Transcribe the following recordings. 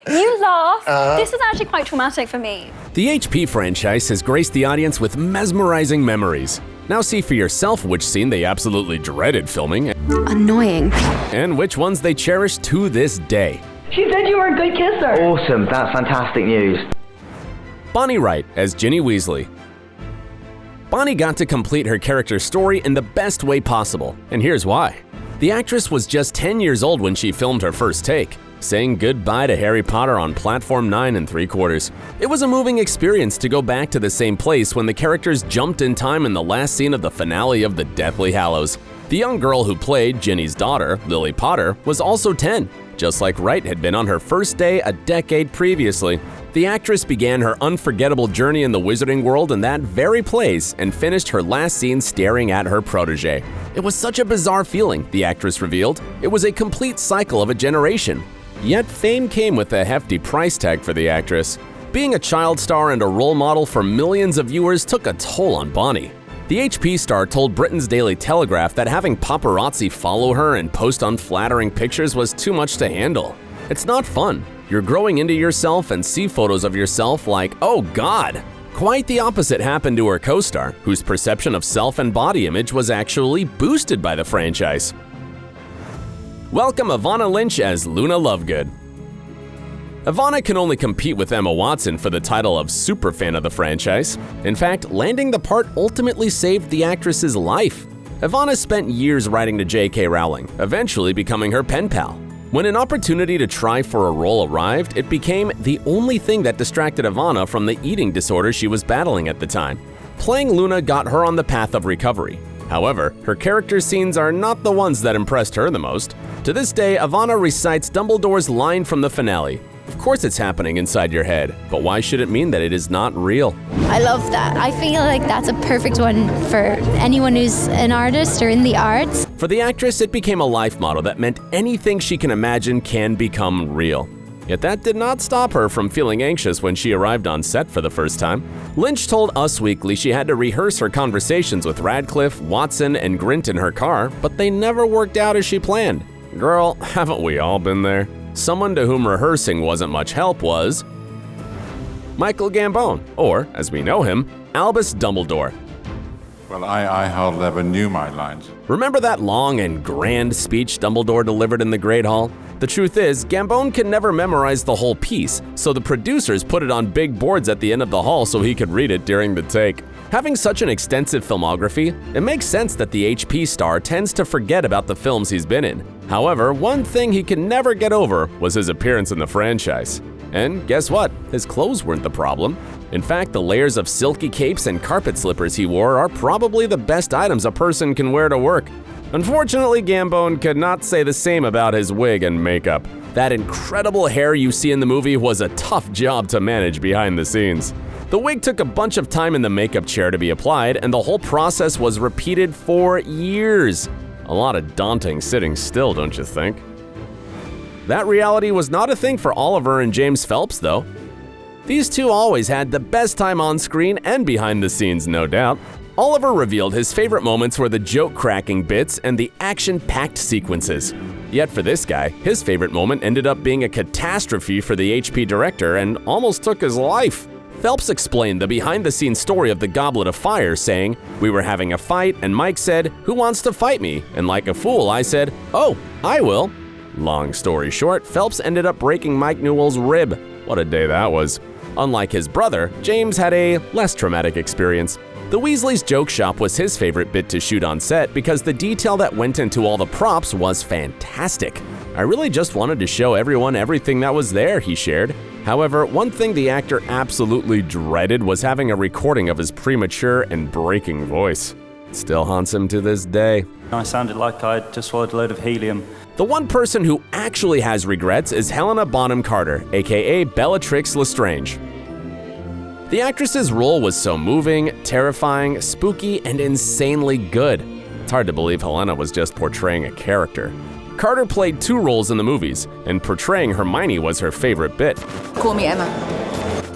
You laugh. This is actually quite traumatic for me. The HP franchise has graced the audience with mesmerizing memories. Now see for yourself which scene they absolutely dreaded filming Annoying. and which ones they cherish to this day. She said you were a good kisser. Awesome, that's fantastic news. Bonnie Wright as Ginny Weasley. Bonnie got to complete her character's story in the best way possible, and here's why. The actress was just 10 years old when she filmed her first take, saying goodbye to Harry Potter on platform 9 3/4. It was a moving experience to go back to the same place when the characters jumped in time in the last scene of the finale of the Deathly Hallows. The young girl who played Ginny's daughter, Lily Potter, was also 10, just like Wright had been on her first day a decade previously. The actress began her unforgettable journey in the wizarding world in that very place and finished her last scene staring at her protege. It was such a bizarre feeling, the actress revealed. It was a complete cycle of a generation. Yet fame came with a hefty price tag for the actress. Being a child star and a role model for millions of viewers took a toll on Bonnie. The HP star told Britain's Daily Telegraph that having paparazzi follow her and post unflattering pictures was too much to handle. It's not fun. You're growing into yourself and see photos of yourself like, oh God. Quite the opposite happened to her co-star, whose perception of self and body image was actually boosted by the franchise. Welcome Ivana Lynch as Luna Lovegood. Ivana can only compete with Emma Watson for the title of superfan of the franchise. In fact, landing the part ultimately saved the actress's life. Ivana spent years writing to J.K. Rowling, eventually becoming her pen pal. When an opportunity to try for a role arrived, it became the only thing that distracted Ivana from the eating disorder she was battling at the time. Playing Luna got her on the path of recovery. However, her character scenes are not the ones that impressed her the most. To this day, Ivana recites Dumbledore's line from the finale. Of course it's happening inside your head, but why should it mean that it is not real? I love that. I feel like that's a perfect one for anyone who's an artist or in the arts. For the actress, it became a life motto that meant anything she can imagine can become real. Yet that did not stop her from feeling anxious when she arrived on set for the first time. Lynch told Us Weekly she had to rehearse her conversations with Radcliffe, Watson, and Grint in her car, but they never worked out as she planned. Girl, haven't we all been there? Someone to whom rehearsing wasn't much help was Michael Gambon, or, as we know him, Albus Dumbledore. Well, I hardly ever knew my lines. Remember that long and grand speech Dumbledore delivered in the Great Hall? The truth is, Gambon can never memorize the whole piece, so the producers put it on big boards at the end of the hall so he could read it during the take. Having such an extensive filmography, it makes sense that the HP star tends to forget about the films he's been in. However, one thing he can never get over was his appearance in the franchise. And guess what? His clothes weren't the problem. In fact, the layers of silky capes and carpet slippers he wore are probably the best items a person can wear to work. Unfortunately, Gambon could not say the same about his wig and makeup. That incredible hair you see in the movie was a tough job to manage behind the scenes. The wig took a bunch of time in the makeup chair to be applied, and the whole process was repeated for years. A lot of daunting sitting still, don't you think? That reality was not a thing for Oliver and James Phelps, though. These two always had the best time on screen and behind the scenes, no doubt. Oliver revealed his favorite moments were the joke-cracking bits and the action-packed sequences. Yet for this guy, his favorite moment ended up being a catastrophe for the HP director and almost took his life. Phelps explained the behind-the-scenes story of the Goblet of Fire, saying, "We were having a fight and Mike said, 'Who wants to fight me?' And like a fool, I said, 'Oh, I will.'" Long story short, Phelps ended up breaking Mike Newell's rib. What a day that was. Unlike his brother, James had a less traumatic experience. The Weasleys' joke shop was his favorite bit to shoot on set because the detail that went into all the props was fantastic. "I really just wanted to show everyone everything that was there," he shared. However, one thing the actor absolutely dreaded was having a recording of his premature and breaking voice. It still haunts him to this day. I sounded like I'd just swallowed a load of helium. The one person who actually has regrets is Helena Bonham Carter, aka Bellatrix Lestrange. The actress's role was so moving, terrifying, spooky, and insanely good. It's hard to believe Helena was just portraying a character. Carter played 2 roles in the movies, and portraying Hermione was her favorite bit. Call me Emma.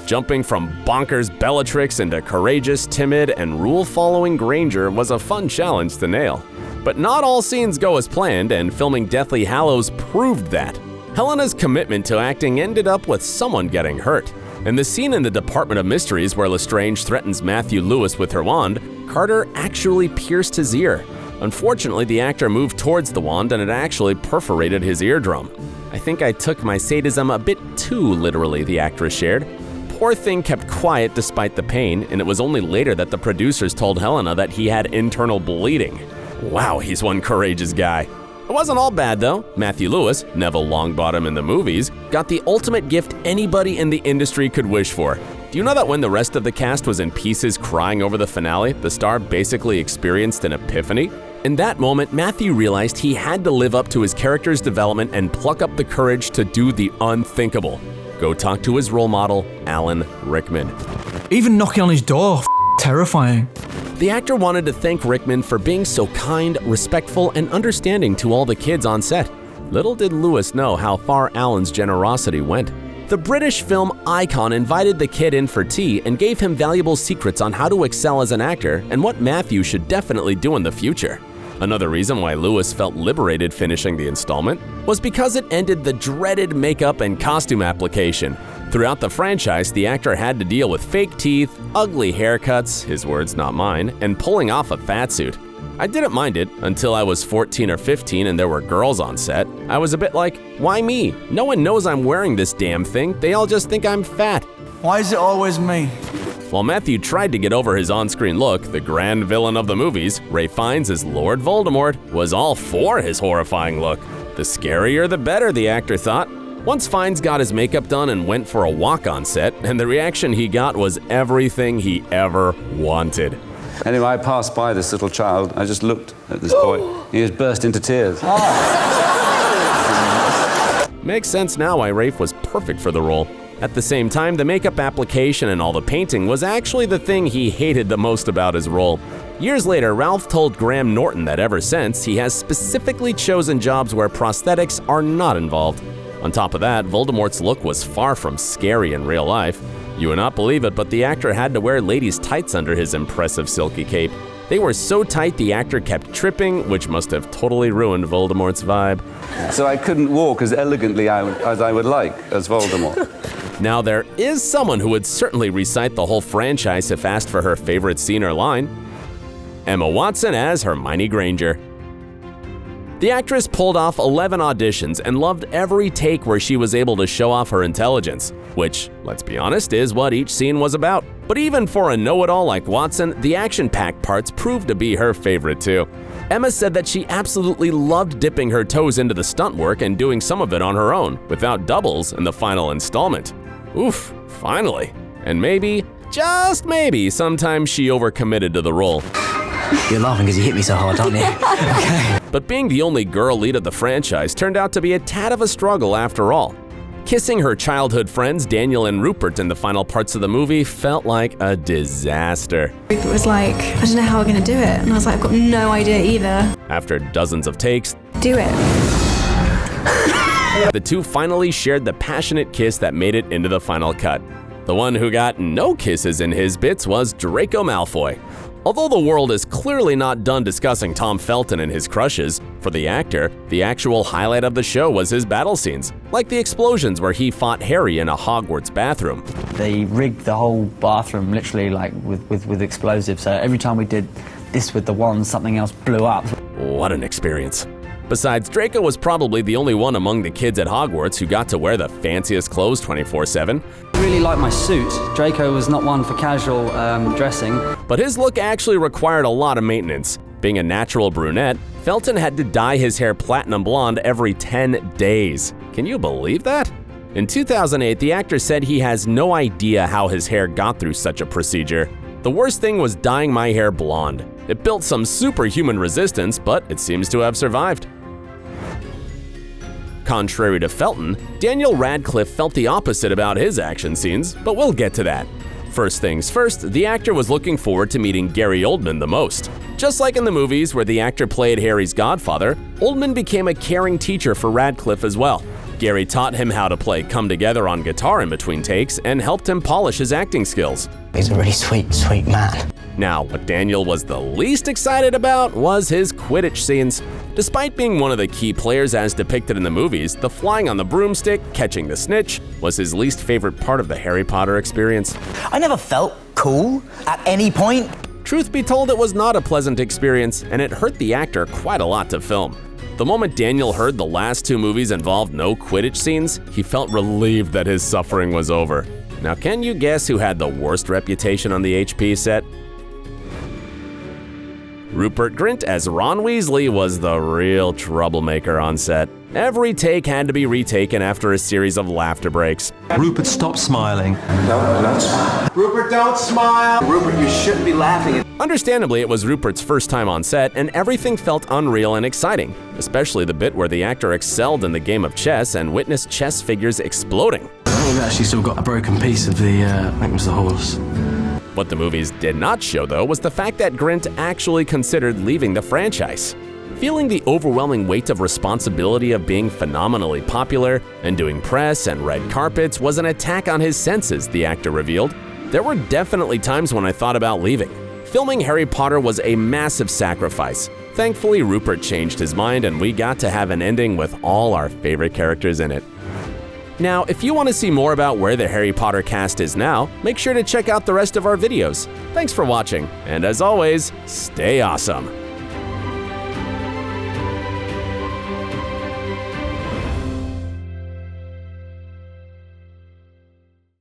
Jumping from bonkers Bellatrix into courageous, timid, and rule-following Granger was a fun challenge to nail. But not all scenes go as planned, and filming Deathly Hallows proved that. Helena's commitment to acting ended up with someone getting hurt. In the scene in the Department of Mysteries where Lestrange threatens Matthew Lewis with her wand, Carter actually pierced his ear. Unfortunately, the actor moved towards the wand and it actually perforated his eardrum. I think I took my sadism a bit too literally, the actress shared. Poor thing kept quiet despite the pain, and it was only later that the producers told Helena that he had internal bleeding. Wow, he's one courageous guy. It wasn't all bad though. Matthew Lewis, Neville Longbottom in the movies, got the ultimate gift anybody in the industry could wish for. Do you know that when the rest of the cast was in pieces crying over the finale, the star basically experienced an epiphany? In that moment, Matthew realized he had to live up to his character's development and pluck up the courage to do the unthinkable. Go talk to his role model, Alan Rickman. Even knocking on his door, terrifying. The actor wanted to thank Rickman for being so kind, respectful, and understanding to all the kids on set. Little did Lewis know how far Alan's generosity went. The British film icon invited the kid in for tea and gave him valuable secrets on how to excel as an actor and what Matthew should definitely do in the future. Another reason why Lewis felt liberated finishing the installment was because it ended the dreaded makeup and costume application. Throughout the franchise, the actor had to deal with fake teeth, ugly haircuts, his words not mine, and pulling off a fat suit. I didn't mind it until I was 14 or 15 and there were girls on set. I was a bit like, why me? No one knows I'm wearing this damn thing. They all just think I'm fat. Why is it always me? While Matthew tried to get over his on-screen look, the grand villain of the movies, Ralph Fiennes as Lord Voldemort, was all for his horrifying look. The scarier the better, the actor thought. Once Fiennes got his makeup done and went for a walk on set, and the reaction he got was everything he ever wanted. Anyway, I passed by this little child. I just looked at this boy. He just burst into tears. Makes sense now why Ralph was perfect for the role. At the same time, the makeup application and all the painting was actually the thing he hated the most about his role. Years later, Ralph told Graham Norton that ever since, he has specifically chosen jobs where prosthetics are not involved. On top of that, Voldemort's look was far from scary in real life. You would not believe it, but the actor had to wear ladies' tights under his impressive silky cape. They were so tight the actor kept tripping, which must have totally ruined Voldemort's vibe. So I couldn't walk as elegantly as I would like as Voldemort. Now there is someone who would certainly recite the whole franchise if asked for her favorite scene or line. Emma Watson as Hermione Granger. The actress pulled off 11 auditions and loved every take where she was able to show off her intelligence, which, let's be honest, is what each scene was about. But even for a know-it-all like Watson, the action-packed parts proved to be her favorite too. Emma said that she absolutely loved dipping her toes into the stunt work and doing some of it on her own, without doubles in the final installment. Oof, finally. And maybe, just maybe, sometimes she overcommitted to the role. You're laughing because you hit me so hard, aren't you? Okay. But being the only girl lead of the franchise turned out to be a tad of a struggle after all. Kissing her childhood friends Daniel and Rupert in the final parts of the movie felt like a disaster. Rupert was like, I don't know how we're going to do it. And I was like, I've got no idea either. After dozens of takes, do it. The two finally shared the passionate kiss that made it into the final cut. The one who got no kisses in his bits was Draco Malfoy. Although the world is clearly not done discussing Tom Felton and his crushes, for the actor, the actual highlight of the show was his battle scenes, like the explosions where he fought Harry in a Hogwarts bathroom. They rigged the whole bathroom literally like with explosives, so every time we did this with the wand, something else blew up. What an experience. Besides, Draco was probably the only one among the kids at Hogwarts who got to wear the fanciest clothes 24/7. I really liked my suit. Draco was not one for casual dressing. But his look actually required a lot of maintenance. Being a natural brunette, Felton had to dye his hair platinum blonde every 10 days. Can you believe that? In 2008, the actor said he has no idea how his hair got through such a procedure. The worst thing was dyeing my hair blonde. It built some superhuman resistance, but it seems to have survived. Contrary to Felton, Daniel Radcliffe felt the opposite about his action scenes, but we'll get to that. First things first, the actor was looking forward to meeting Gary Oldman the most. Just like in the movies where the actor played Harry's godfather, Oldman became a caring teacher for Radcliffe as well. Gary taught him how to play Come Together on guitar in between takes and helped him polish his acting skills. He's a really sweet, sweet man. Now, what Daniel was the least excited about was his Quidditch scenes. Despite being one of the key players as depicted in the movies, the flying on the broomstick, catching the snitch, was his least favorite part of the Harry Potter experience. I never felt cool at any point. Truth be told, it was not a pleasant experience, and it hurt the actor quite a lot to film. The moment Daniel heard the last 2 movies involved no Quidditch scenes, he felt relieved that his suffering was over. Now, can you guess who had the worst reputation on the HP set? Rupert Grint as Ron Weasley was the real troublemaker on set. Every take had to be retaken after a series of laughter breaks. Rupert, stop smiling. No, don't smile. Rupert, don't smile. Rupert, you shouldn't be laughing. Understandably, it was Rupert's first time on set, and everything felt unreal and exciting, especially the bit where the actor excelled in the game of chess and witnessed chess figures exploding. I think we've actually still got a broken piece of the, I think it was the horse. What the movies did not show, though, was the fact that Grint actually considered leaving the franchise. Feeling the overwhelming weight of responsibility of being phenomenally popular and doing press and red carpets was an attack on his senses, the actor revealed. There were definitely times when I thought about leaving. Filming Harry Potter was a massive sacrifice. Thankfully, Rupert changed his mind and we got to have an ending with all our favorite characters in it. Now, if you want to see more about where the Harry Potter cast is now, make sure to check out the rest of our videos. Thanks for watching, and as always, stay awesome.